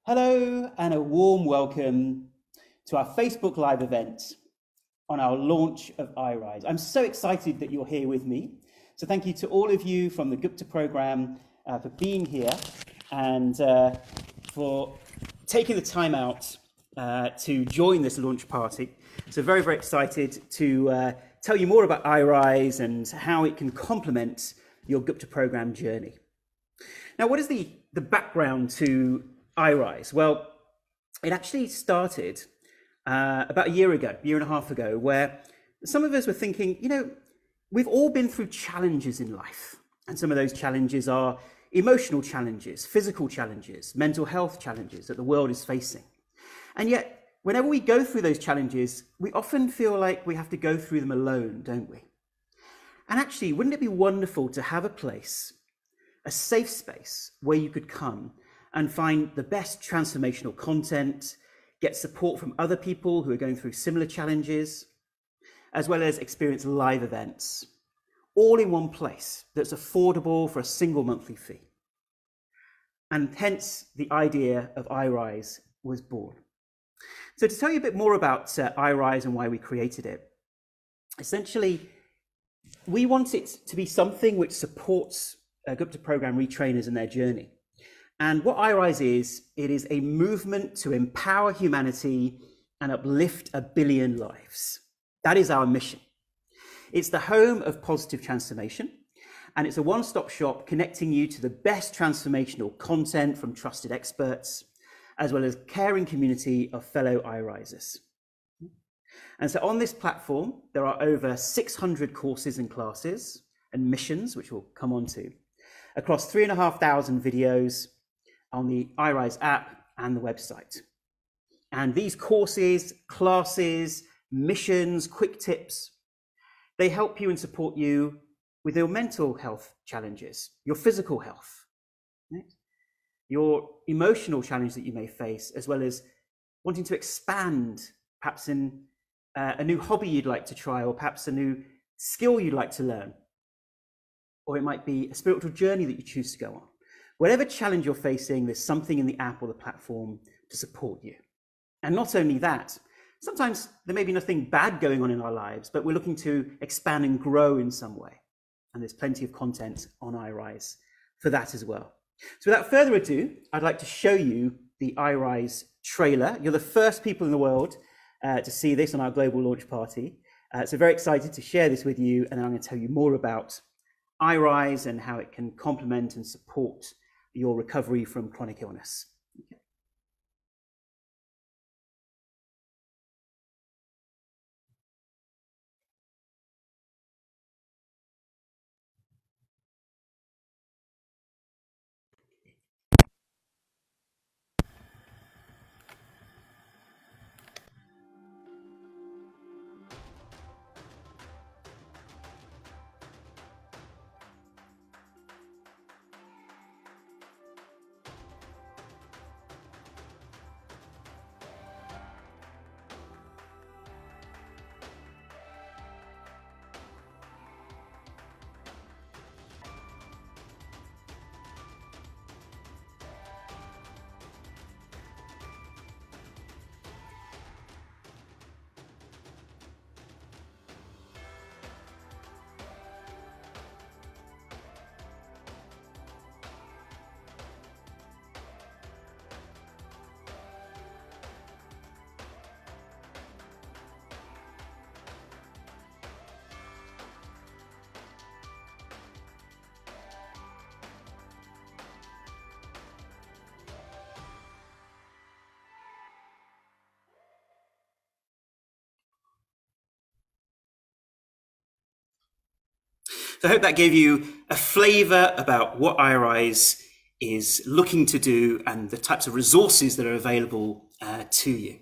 Hello and a warm welcome to our Facebook Live event on our launch of iRise. I'm so excited that you're here with me. So thank you to all of you from the Gupta Program for being here and for taking the time out to join this launch party. So very, very excited to tell you more about iRise and how it can complement your Gupta Program journey. Now, what is the background to iRise? Well, it actually started about a year and a half ago, where some of us were thinking, you know, we've all been through challenges in life. And some of those challenges are emotional challenges, physical challenges, mental health challenges that the world is facing. And yet, whenever we go through those challenges, we often feel like we have to go through them alone, don't we? And actually, wouldn't it be wonderful to have a place, a safe space where you could come and find the best transformational content, get support from other people who are going through similar challenges, as well as experience live events, all in one place that's affordable for a single monthly fee. And hence the idea of iRise was born. So to tell you a bit more about iRise and why we created it, essentially, we want it to be something which supports Gupta Program retrainers in their journey. And what iRise is, it is a movement to empower humanity and uplift 1 billion lives. That is our mission. It's the home of positive transformation, and it's a one-stop shop connecting you to the best transformational content from trusted experts, as well as caring community of fellow iRisers. And so on this platform, there are over 600 courses and classes and missions, which we'll come on to, across 3,500 videos on the iRise app and the website. And these courses, classes, missions, quick tips, they help you and support you with your mental health challenges, your physical health, right? Your emotional challenge that you may face, as well as wanting to expand, perhaps in a new hobby you'd like to try, or perhaps a new skill you'd like to learn. Or it might be a spiritual journey that you choose to go on. Whatever challenge you're facing, there's something in the app or the platform to support you. And not only that, sometimes there may be nothing bad going on in our lives, but we're looking to expand and grow in some way. And there's plenty of content on iRise for that as well. So without further ado, I'd like to show you the iRise trailer. You're the first people in the world to see this on our global launch party. So very excited to share this with you, and I'm going to tell you more about iRise and how it can complement and support your recovery from chronic illness. Okay. So I hope that gave you a flavor about what iRise is looking to do and the types of resources that are available to you.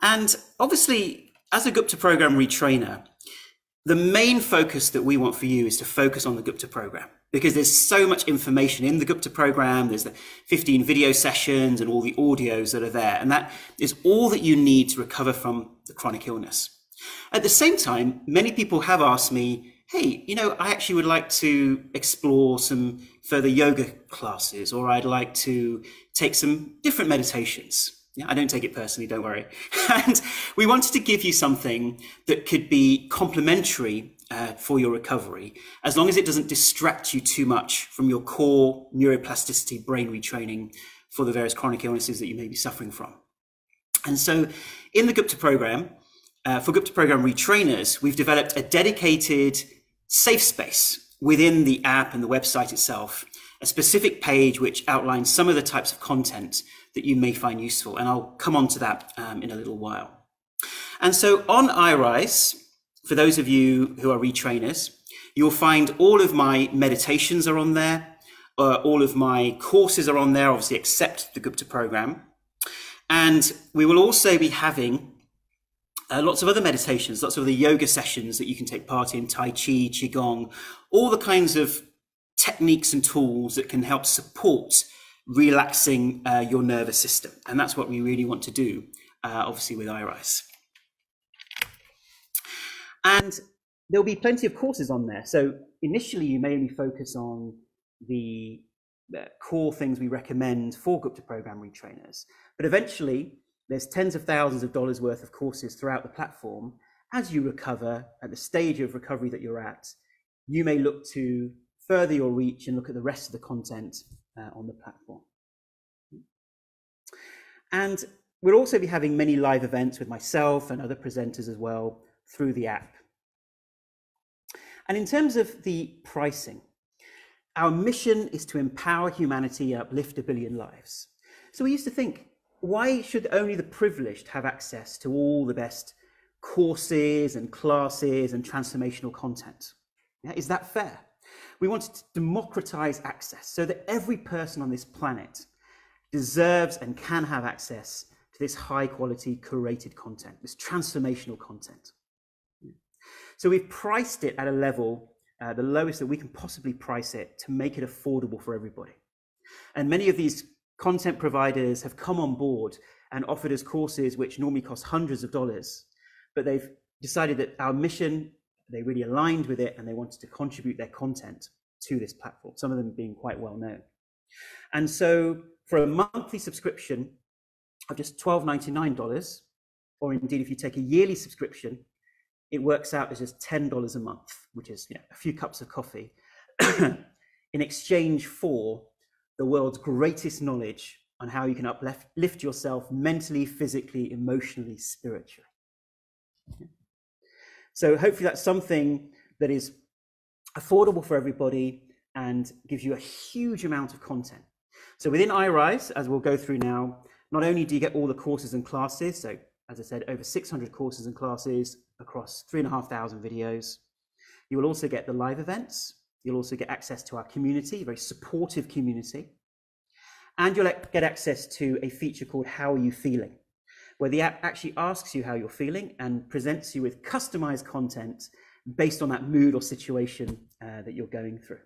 And obviously, as a Gupta Program retrainer, the main focus that we want for you is to focus on the Gupta Program, because there's so much information in the Gupta Program. There's the 15 video sessions and all the audios that are there. And that is all that you need to recover from the chronic illness. At the same time, many people have asked me, hey, I actually would like to explore some further yoga classes, or I'd like to take some different meditations. Yeah, I don't take it personally, don't worry. And we wanted to give you something that could be complementary for your recovery, as long as it doesn't distract you too much from your core neuroplasticity brain retraining for the various chronic illnesses that you may be suffering from. And so in the Gupta program, for Gupta Program Retrainers, we've developed a dedicated safe space within the app and the website itself, a specific page which outlines some of the types of content that you may find useful. And I'll come on to that in a little while. And so on iRise, for those of you who are retrainers, you'll find all of my meditations are on there. All of my courses are on there, obviously, except the Gupta program. And we will also be having lots of other meditations, lots of the yoga sessions that you can take part in, Tai Chi, Qigong, all the kinds of techniques and tools that can help support relaxing your nervous system. And that's what we really want to do, obviously, with iRise. And there'll be plenty of courses on there. So initially, you may only focus on the core things we recommend for Gupta Program Retrainers. But eventually, there's tens of thousands of dollars worth of courses throughout the platform. As you recover, at the stage of recovery that you're at, you may look to further your reach and look at the rest of the content on the platform. And we'll also be having many live events with myself and other presenters as well through the app. And in terms of the pricing, our mission is to empower humanity and uplift 1 billion lives. So we used to think, why should only the privileged have access to all the best courses and classes and transformational content? Yeah, is that fair? We wanted to democratize access so that every person on this planet deserves and can have access to this high quality curated content, this transformational content. So we've priced it at a level, the lowest that we can possibly price it, to make it affordable for everybody. And many of these content providers have come on board and offered us courses which normally cost hundreds of dollars, but they've decided that our mission, they really aligned with it, and they wanted to contribute their content to this platform, some of them being quite well known. And so for a monthly subscription of just $12.99, or indeed if you take a yearly subscription, it works out as just $10 a month, which is a few cups of coffee, in exchange for the world's greatest knowledge on how you can uplift yourself mentally, physically, emotionally, spiritually. So hopefully that's something that is affordable for everybody and gives you a huge amount of content. So within iRise, as we'll go through now, not only do you get all the courses and classes, so as I said, over 600 courses and classes across 3,500 videos, you will also get the live events. You'll also get access to our community, a very supportive community. And you'll get access to a feature called How Are You Feeling, where the app actually asks you how you're feeling and presents you with customized content based on that mood or situation that you're going through.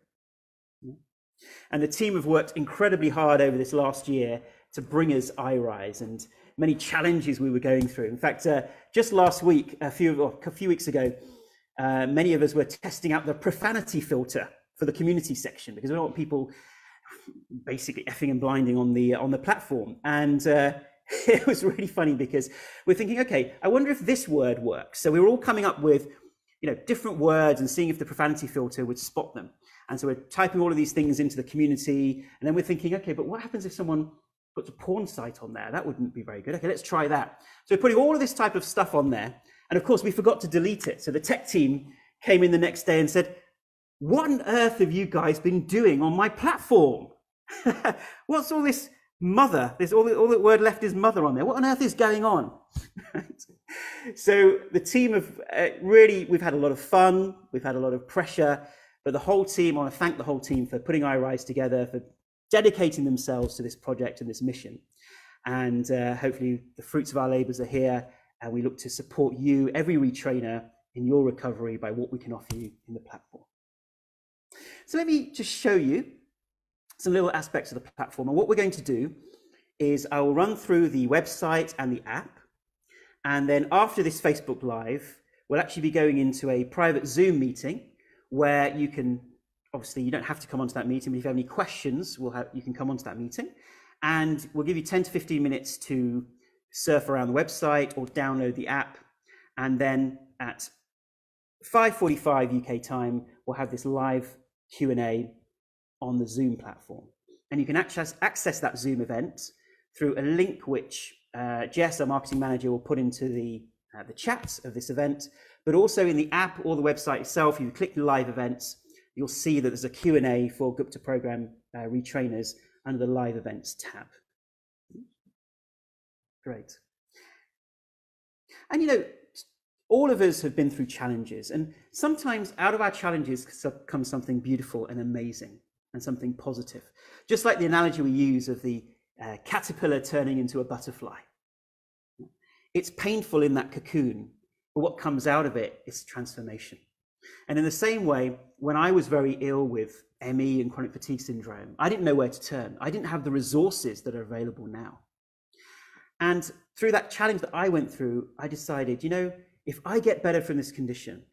And the team have worked incredibly hard over this last year to bring us iRise and many challenges we were going through. In fact, just last week, a few weeks ago, many of us were testing out the profanity filter for the community section, because we don't want people basically effing and blinding on the platform. And it was really funny because we're thinking, okay, I wonder if this word works. So we were all coming up with different words and seeing if the profanity filter would spot them. And so we're typing all of these things into the community, and then we're thinking, okay, but what happens if someone puts a porn site on there? That wouldn't be very good. Okay, let's try that. So we're putting all of this type of stuff on there. And of course, we forgot to delete it. So the tech team came in the next day and said, what on earth have you guys been doing on my platform? What's all this mother? There's all the word left is mother on there. What on earth is going on? So the team have we've had a lot of fun. We've had a lot of pressure. But the whole team, I want to thank the whole team for putting iRise together, for dedicating themselves to this project and this mission. And hopefully the fruits of our labors are here. And we look to support you, every retrainer, in your recovery by what we can offer you in the platform. So let me just show you some little aspects of the platform. And what we're going to do is I will run through the website and the app. And then after this Facebook Live, we'll actually be going into a private Zoom meeting where you can, obviously you don't have to come onto that meeting, but if you have any questions, you can come onto that meeting, and we'll give you 10 to 15 minutes to surf around the website or download the app. And then at 5:45 UK time, we'll have this live Q&A on the Zoom platform. And you can access that Zoom event through a link which Jess, our marketing manager, will put into the chat of this event, but also in the app or the website itself. If you click the live events, you'll see that there's a Q&A for Gupta Program Retrainers under the live events tab. Great. And you know, all of us have been through challenges, and sometimes out of our challenges comes something beautiful and amazing and something positive. Just like the analogy we use of the caterpillar turning into a butterfly. It's painful in that cocoon, but what comes out of it is transformation. And in the same way, when I was very ill with ME and chronic fatigue syndrome, I didn't know where to turn. I didn't have the resources that are available now. And through that challenge that I went through, I decided, you know, if I get better from this condition,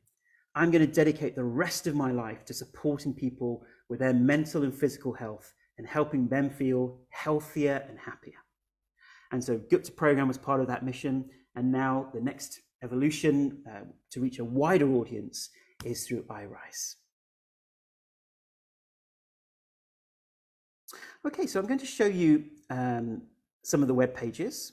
I'm going to dedicate the rest of my life to supporting people with their mental and physical health and helping them feel healthier and happier. And so Gupta Program was part of that mission. And now the next evolution to reach a wider audience is through iRise. Okay, so I'm going to show you some of the web pages.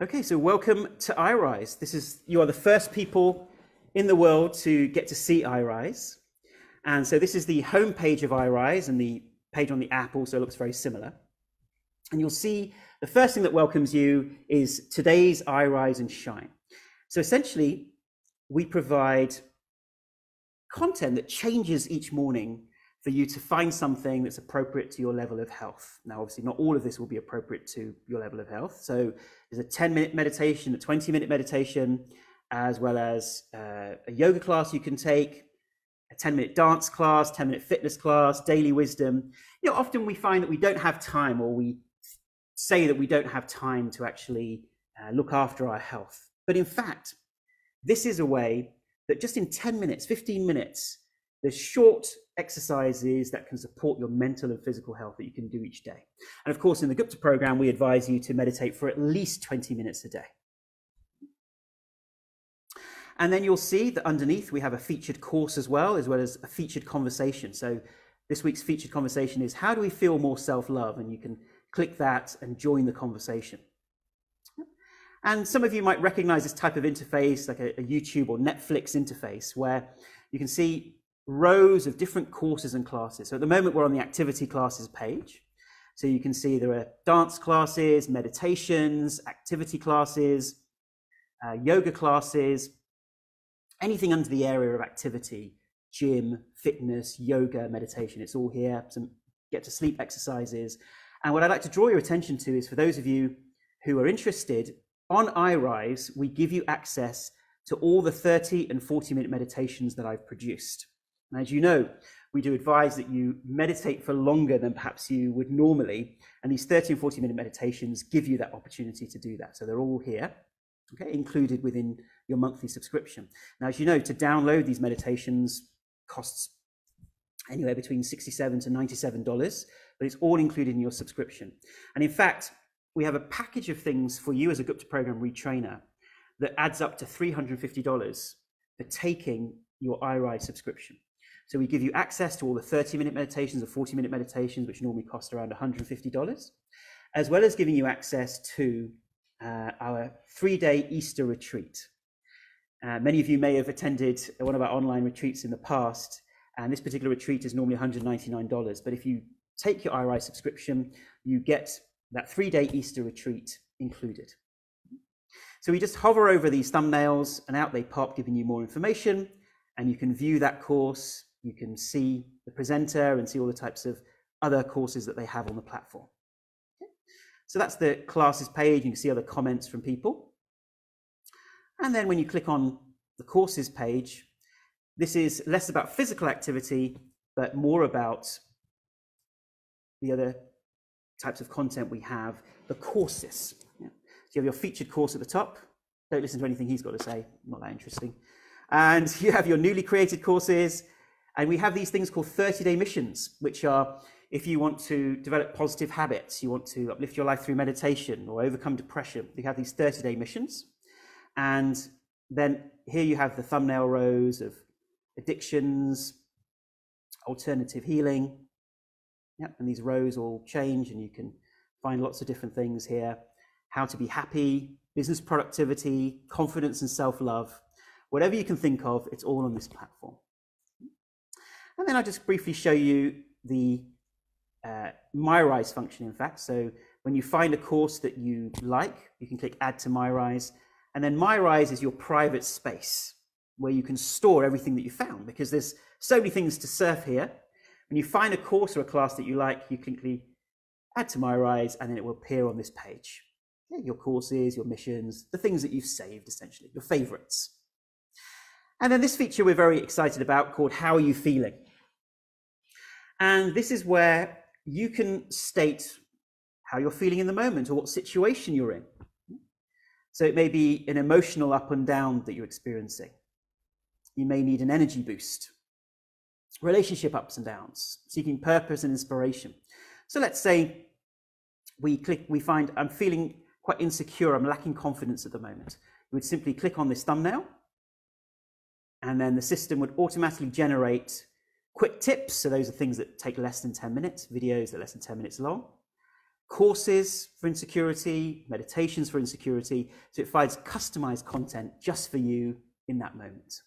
Okay, so welcome to iRise. You are the first people in the world to get to see iRise. And so this is the home page of iRise, and the page on the app also looks very similar. And you'll see the first thing that welcomes you is today's iRise and Shine. So essentially, we provide content that changes each morning for you to find something that's appropriate to your level of health. Now, obviously, not all of this will be appropriate to your level of health. So there's a 10-minute meditation, a 20-minute meditation, as well as a yoga class you can take, a 10-minute dance class, 10-minute fitness class, daily wisdom. You know, often we find that we don't have time, or we say that we don't have time to actually look after our health. But in fact, this is a way that just in 10 minutes, 15 minutes, there's short exercises that can support your mental and physical health that you can do each day. And of course, in the Gupta Program, we advise you to meditate for at least 20 minutes a day. And then you'll see that underneath we have a featured course as well as a featured conversation. So this week's featured conversation is, how do we feel more self-love? And you can click that and join the conversation. And some of you might recognize this type of interface, like a YouTube or Netflix interface, where you can see rows of different courses and classes. So at the moment, we're on the activity classes page. So you can see there are dance classes, meditations, activity classes, yoga classes, anything under the area of activity, gym, fitness, yoga, meditation. It's all here. Some get to sleep exercises. And what I'd like to draw your attention to is, for those of you who are interested, on iRise, we give you access to all the 30 and 40-minute meditations that I've produced. And as you know, we do advise that you meditate for longer than perhaps you would normally. And these 30 and 40-minute meditations give you that opportunity to do that. So they're all here, okay, included within your monthly subscription. Now, as you know, to download these meditations costs anywhere between $67 to $97, but it's all included in your subscription. And in fact, we have a package of things for you as a Gupta Program retrainer that adds up to $350 for taking your iRise subscription. So we give you access to all the 30-minute meditations or 40-minute meditations, which normally cost around $150, as well as giving you access to our 3-day Easter retreat. Many of you may have attended one of our online retreats in the past, and this particular retreat is normally $199. But if you take your iRise subscription, you get that 3-day Easter retreat included. So we just hover over these thumbnails and out they pop, giving you more information, and you can view that course. You can see the presenter and see all the types of other courses that they have on the platform. Okay. So that's the classes page. You can see other comments from people. And then when you click on the courses page, This is less about physical activity, but more about the other types of content we have, the courses. Yeah. So you have your featured course at the top. Don't listen to anything he's got to say, not that interesting. And you have your newly created courses. And we have these things called 30-day missions, which are if you want to develop positive habits, you want to uplift your life through meditation or overcome depression, you have these 30-day missions. And then here you have the thumbnail rows of addictions, alternative healing. Yep, and these rows all change and you can find lots of different things here. How to be happy, business productivity, confidence and self-love. Whatever you can think of, it's all on this platform. And then I'll just briefly show you the MyRise function, in fact. So when you find a course that you like, you can click Add to MyRise. And then MyRise is your private space where you can store everything that you found, because there's so many things to surf here. When you find a course or a class that you like, you click Add to MyRise, and then it will appear on this page. Okay, your courses, your missions, the things that you've saved, essentially, your favorites. And then this feature we're very excited about called How Are You Feeling? And this is where you can state how you're feeling in the moment or what situation you're in. So it may be an emotional up and down that you're experiencing. You may need an energy boost, relationship ups and downs, seeking purpose and inspiration. So let's say we find I'm feeling quite insecure, I'm lacking confidence at the moment. You would simply click on this thumbnail, and then the system would automatically generate quick tips. So those are things that take less than 10 minutes, videos that are less than 10 minutes long, courses for insecurity, meditations for insecurity. So it finds customized content just for you in that moment.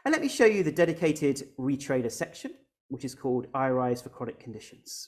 And let me show you the dedicated retrainer section, which is called iRise for chronic conditions.